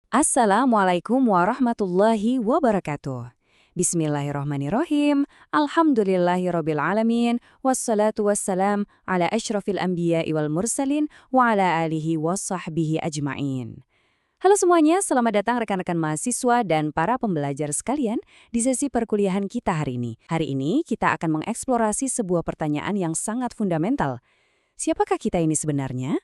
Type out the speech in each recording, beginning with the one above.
Assalamualaikum warahmatullahi wabarakatuh. Bismillahirrahmanirrahim. Alhamdulillahirrabbilalamin. Wassalatu wassalam ala asyrafil anbiya'i wal mursalin wa ala alihi wassahbihi ajma'in. Halo semuanya, selamat datang rekan-rekan mahasiswa dan para pembelajar sekalian di sesi perkuliahan kita hari ini. Hari ini kita akan mengeksplorasi sebuah pertanyaan yang sangat fundamental. Siapakah kita ini sebenarnya?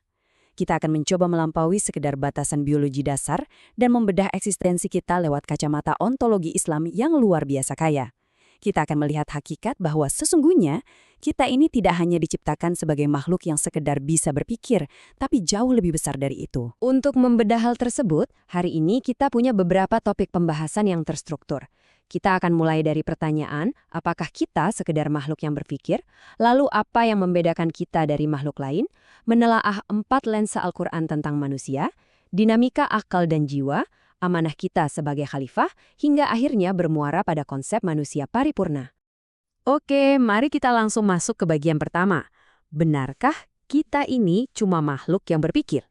Kita akan mencoba melampaui sekedar batasan biologi dasar dan membedah eksistensi kita lewat kacamata ontologi Islam yang luar biasa kaya. Kita akan melihat hakikat bahwa sesungguhnya kita ini tidak hanya diciptakan sebagai makhluk yang sekedar bisa berpikir, tapi jauh lebih besar dari itu. Untuk membedah hal tersebut, hari ini kita punya beberapa topik pembahasan yang terstruktur. Kita akan mulai dari pertanyaan, apakah kita sekedar makhluk yang berpikir? Lalu apa yang membedakan kita dari makhluk lain? Menelaah 4 lensa Al-Quran tentang manusia, dinamika akal dan jiwa, amanah kita sebagai khalifah, hingga akhirnya bermuara pada konsep manusia paripurna. Oke, mari kita langsung masuk ke bagian pertama. Benarkah kita ini cuma makhluk yang berpikir?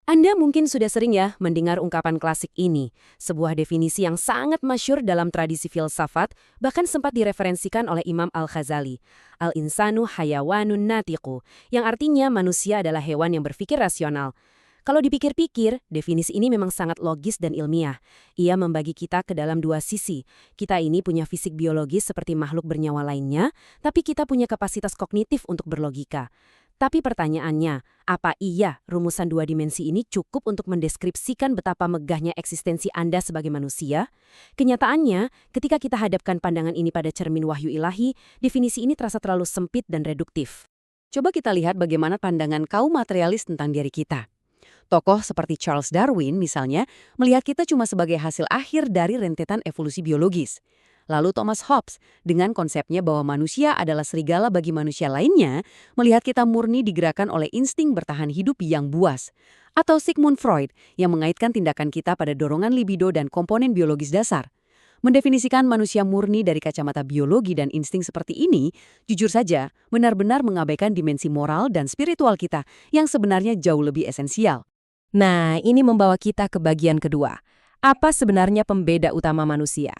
Anda mungkin sudah sering ya mendengar ungkapan klasik ini, sebuah definisi yang sangat masyhur dalam tradisi filsafat, bahkan sempat direferensikan oleh Imam Al-Ghazali, Al-insanu hayawanun natiqu, yang artinya manusia adalah hewan yang berpikir rasional. Kalau dipikir-pikir, definisi ini memang sangat logis dan ilmiah. Ia membagi kita ke dalam 2 sisi. Kita ini punya fisik biologis seperti makhluk bernyawa lainnya, tapi kita punya kapasitas kognitif untuk berlogika. Tapi pertanyaannya, apa iya rumusan 2 dimensi ini cukup untuk mendeskripsikan betapa megahnya eksistensi Anda sebagai manusia? Kenyataannya, ketika kita hadapkan pandangan ini pada cermin wahyu ilahi, definisi ini terasa terlalu sempit dan reduktif. Coba kita lihat bagaimana pandangan kaum materialis tentang diri kita. Tokoh seperti Charles Darwin misalnya melihat kita cuma sebagai hasil akhir dari rentetan evolusi biologis. Lalu Thomas Hobbes dengan konsepnya bahwa manusia adalah serigala bagi manusia lainnya, melihat kita murni digerakkan oleh insting bertahan hidup yang buas. Atau Sigmund Freud yang mengaitkan tindakan kita pada dorongan libido dan komponen biologis dasar. Mendefinisikan manusia murni dari kacamata biologi dan insting seperti ini, jujur saja, benar-benar mengabaikan dimensi moral dan spiritual kita yang sebenarnya jauh lebih esensial. Nah, ini membawa kita ke bagian kedua. Apa sebenarnya pembeda utama manusia?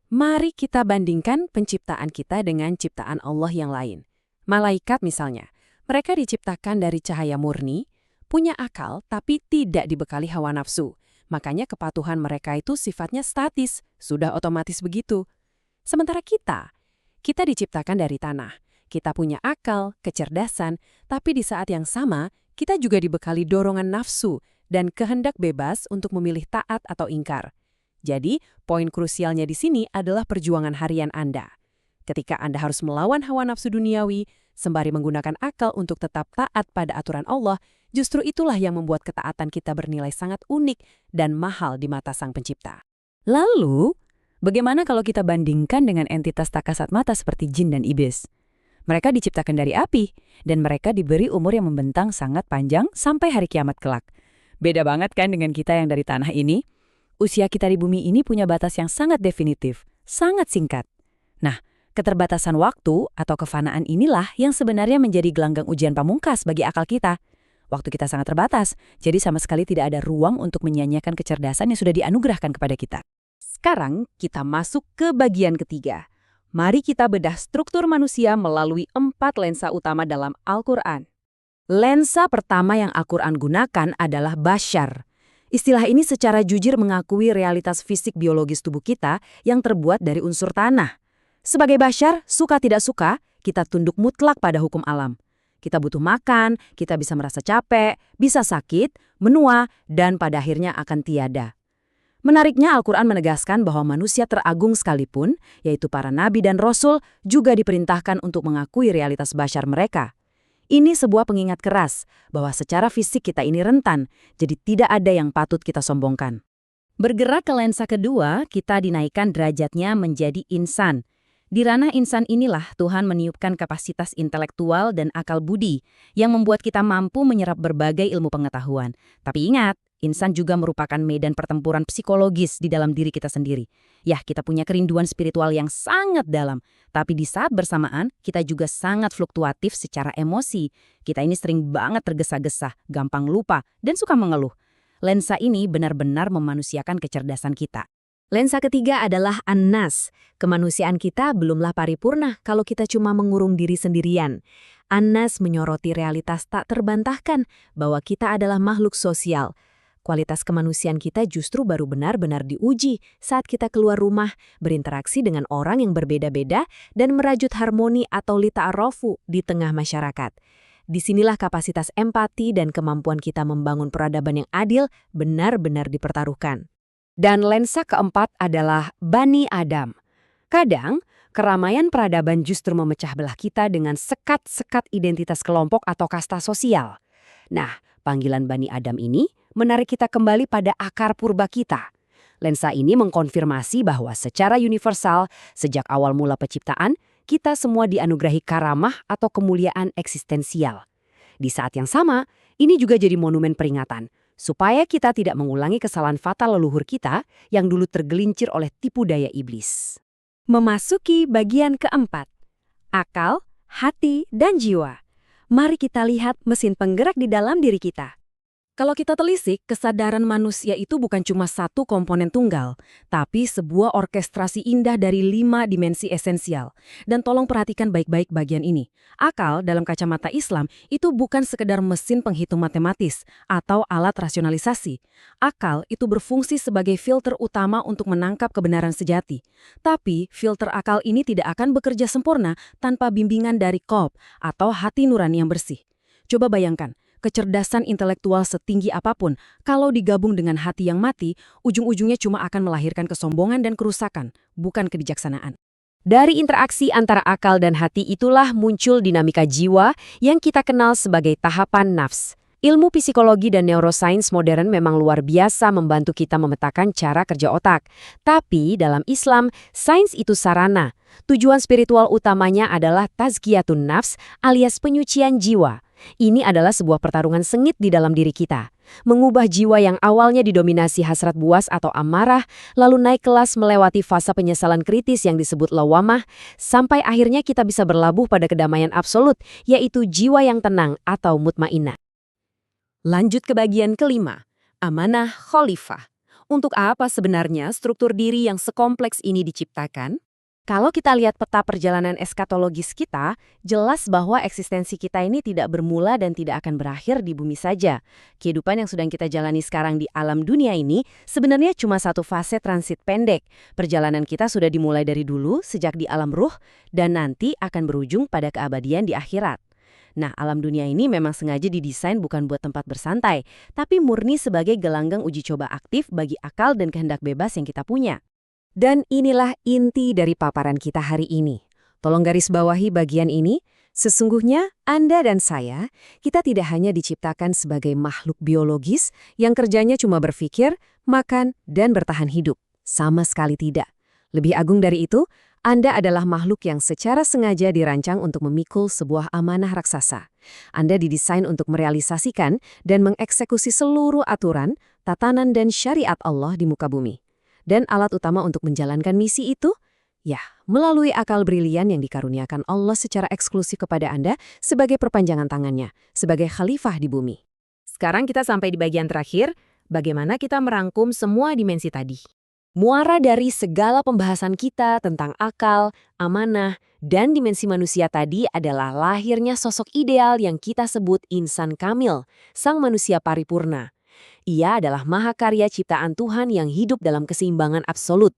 Mari kita bandingkan penciptaan kita dengan ciptaan Allah yang lain. Malaikat misalnya, mereka diciptakan dari cahaya murni, punya akal tapi tidak dibekali hawa nafsu. Makanya kepatuhan mereka itu sifatnya statis, sudah otomatis begitu. Sementara kita diciptakan dari tanah. Kita punya akal, kecerdasan, tapi di saat yang sama, kita juga dibekali dorongan nafsu dan kehendak bebas untuk memilih taat atau ingkar. Jadi, poin krusialnya di sini adalah perjuangan harian Anda. Ketika Anda harus melawan hawa nafsu duniawi, sembari menggunakan akal untuk tetap taat pada aturan Allah, justru itulah yang membuat ketaatan kita bernilai sangat unik dan mahal di mata Sang Pencipta. Lalu, bagaimana kalau kita bandingkan dengan entitas tak kasat mata seperti jin dan iblis? Mereka diciptakan dari api, dan mereka diberi umur yang membentang sangat panjang sampai hari kiamat kelak. Beda banget kan dengan kita yang dari tanah ini? Usia kita di bumi ini punya batas yang sangat definitif, sangat singkat. Nah, keterbatasan waktu atau kefanaan inilah yang sebenarnya menjadi gelanggang ujian pamungkas bagi akal kita. Waktu kita sangat terbatas, jadi sama sekali tidak ada ruang untuk menyanyiakan kecerdasan yang sudah dianugerahkan kepada kita. Sekarang kita masuk ke bagian ketiga. Mari kita bedah struktur manusia melalui 4 lensa utama dalam Al-Quran. Lensa pertama yang Al-Quran gunakan adalah Bashar. Istilah ini secara jujur mengakui realitas fisik biologis tubuh kita yang terbuat dari unsur tanah. Sebagai bashar, suka tidak suka, kita tunduk mutlak pada hukum alam. Kita butuh makan, kita bisa merasa capek, bisa sakit, menua, dan pada akhirnya akan tiada. Menariknya Al-Quran menegaskan bahwa manusia teragung sekalipun, yaitu para nabi dan rasul, juga diperintahkan untuk mengakui realitas bashar mereka. Ini sebuah pengingat keras bahwa secara fisik kita ini rentan, jadi tidak ada yang patut kita sombongkan. Bergerak ke lensa kedua, kita dinaikkan derajatnya menjadi insan. Di ranah insan inilah Tuhan meniupkan kapasitas intelektual dan akal budi yang membuat kita mampu menyerap berbagai ilmu pengetahuan. Tapi ingat, insan juga merupakan medan pertempuran psikologis di dalam diri kita sendiri. Ya, kita punya kerinduan spiritual yang sangat dalam, tapi di saat bersamaan kita juga sangat fluktuatif secara emosi. Kita ini sering banget tergesa-gesa, gampang lupa, dan suka mengeluh. Lensa ini benar-benar memanusiakan kecerdasan kita. Lensa ketiga adalah An-Nas. Kemanusiaan kita belumlah paripurna kalau kita cuma mengurung diri sendirian. An-Nas menyoroti realitas tak terbantahkan bahwa kita adalah makhluk sosial. Kualitas kemanusiaan kita justru baru benar-benar diuji saat kita keluar rumah, berinteraksi dengan orang yang berbeda-beda, dan merajut harmoni atau lita'arofu di tengah masyarakat. Disinilah kapasitas empati dan kemampuan kita membangun peradaban yang adil benar-benar dipertaruhkan. Dan lensa keempat adalah Bani Adam. Kadang, keramaian peradaban justru memecah belah kita dengan sekat-sekat identitas kelompok atau kasta sosial. Nah, panggilan Bani Adam ini menarik kita kembali pada akar purba kita. Lensa ini mengkonfirmasi bahwa secara universal, sejak awal mula penciptaan, kita semua dianugerahi karamah atau kemuliaan eksistensial. Di saat yang sama, ini juga jadi monumen peringatan, supaya kita tidak mengulangi kesalahan fatal leluhur kita yang dulu tergelincir oleh tipu daya iblis. Memasuki bagian keempat, akal, hati, dan jiwa. Mari kita lihat mesin penggerak di dalam diri kita. Kalau kita telisik, kesadaran manusia itu bukan cuma satu komponen tunggal, tapi sebuah orkestrasi indah dari 5 dimensi esensial. Dan tolong perhatikan baik-baik bagian ini. Akal dalam kacamata Islam itu bukan sekedar mesin penghitung matematis atau alat rasionalisasi. Akal itu berfungsi sebagai filter utama untuk menangkap kebenaran sejati. Tapi filter akal ini tidak akan bekerja sempurna tanpa bimbingan dari qalb atau hati nurani yang bersih. Coba bayangkan, kecerdasan intelektual setinggi apapun, kalau digabung dengan hati yang mati, ujung-ujungnya cuma akan melahirkan kesombongan dan kerusakan, bukan kebijaksanaan. Dari interaksi antara akal dan hati itulah muncul dinamika jiwa yang kita kenal sebagai tahapan nafs. Ilmu psikologi dan neuroscience modern memang luar biasa membantu kita memetakan cara kerja otak. Tapi dalam Islam, sains itu sarana. Tujuan spiritual utamanya adalah tazkiyatun nafs alias penyucian jiwa. Ini adalah sebuah pertarungan sengit di dalam diri kita. Mengubah jiwa yang awalnya didominasi hasrat buas atau amarah, lalu naik kelas melewati fase penyesalan kritis yang disebut lawamah, sampai akhirnya kita bisa berlabuh pada kedamaian absolut, yaitu jiwa yang tenang atau mutmainnah. Lanjut ke bagian kelima, amanah khalifah. Untuk apa sebenarnya struktur diri yang sekompleks ini diciptakan? Kalau kita lihat peta perjalanan eskatologis kita, jelas bahwa eksistensi kita ini tidak bermula dan tidak akan berakhir di bumi saja. Kehidupan yang sedang kita jalani sekarang di alam dunia ini sebenarnya cuma satu fase transit pendek. Perjalanan kita sudah dimulai dari dulu, sejak di alam ruh, dan nanti akan berujung pada keabadian di akhirat. Nah, alam dunia ini memang sengaja didesain bukan buat tempat bersantai, tapi murni sebagai gelanggang uji coba aktif bagi akal dan kehendak bebas yang kita punya. Dan inilah inti dari paparan kita hari ini. Tolong garis bawahi bagian ini. Sesungguhnya Anda dan saya, kita tidak hanya diciptakan sebagai makhluk biologis yang kerjanya cuma berpikir, makan, dan bertahan hidup. Sama sekali tidak. Lebih agung dari itu, Anda adalah makhluk yang secara sengaja dirancang untuk memikul sebuah amanah raksasa. Anda didesain untuk merealisasikan dan mengeksekusi seluruh aturan, tatanan, dan syariat Allah di muka bumi. Dan alat utama untuk menjalankan misi itu? Ya, melalui akal brilian yang dikaruniakan Allah secara eksklusif kepada Anda sebagai perpanjangan tangannya, sebagai khalifah di bumi. Sekarang kita sampai di bagian terakhir, bagaimana kita merangkum semua dimensi tadi. Muara dari segala pembahasan kita tentang akal, amanah, dan dimensi manusia tadi adalah lahirnya sosok ideal yang kita sebut insan kamil, sang manusia paripurna. Ia adalah mahakarya ciptaan Tuhan yang hidup dalam keseimbangan absolut.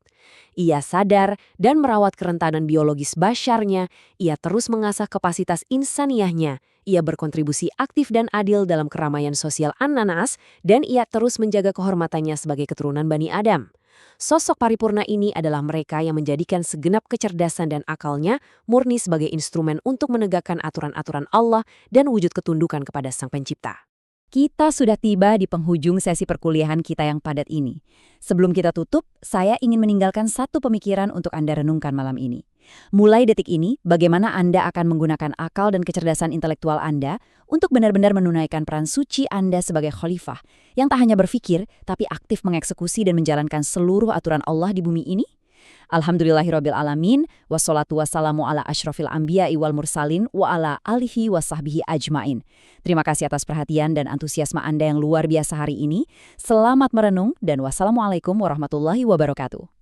Ia sadar dan merawat kerentanan biologis basyarnya, ia terus mengasah kapasitas insaniyahnya, ia berkontribusi aktif dan adil dalam keramaian sosial an-Nas, dan ia terus menjaga kehormatannya sebagai keturunan Bani Adam. Sosok paripurna ini adalah mereka yang menjadikan segenap kecerdasan dan akalnya murni sebagai instrumen untuk menegakkan aturan-aturan Allah dan wujud ketundukan kepada Sang Pencipta. Kita sudah tiba di penghujung sesi perkuliahan kita yang padat ini. Sebelum kita tutup, saya ingin meninggalkan satu pemikiran untuk Anda renungkan malam ini. Mulai detik ini, bagaimana Anda akan menggunakan akal dan kecerdasan intelektual Anda untuk benar-benar menunaikan peran suci Anda sebagai khalifah, yang tak hanya berpikir, tapi aktif mengeksekusi dan menjalankan seluruh aturan Allah di bumi ini? Alhamdulillahirabbil alamin, wassalatu wassalamu ala asyrofil anbiya'i wal mursalin wa ala alihi wasahbihi ajmain. Terima kasih atas perhatian dan antusiasme Anda yang luar biasa hari ini. Selamat merenung dan wassalamualaikum warahmatullahi wabarakatuh.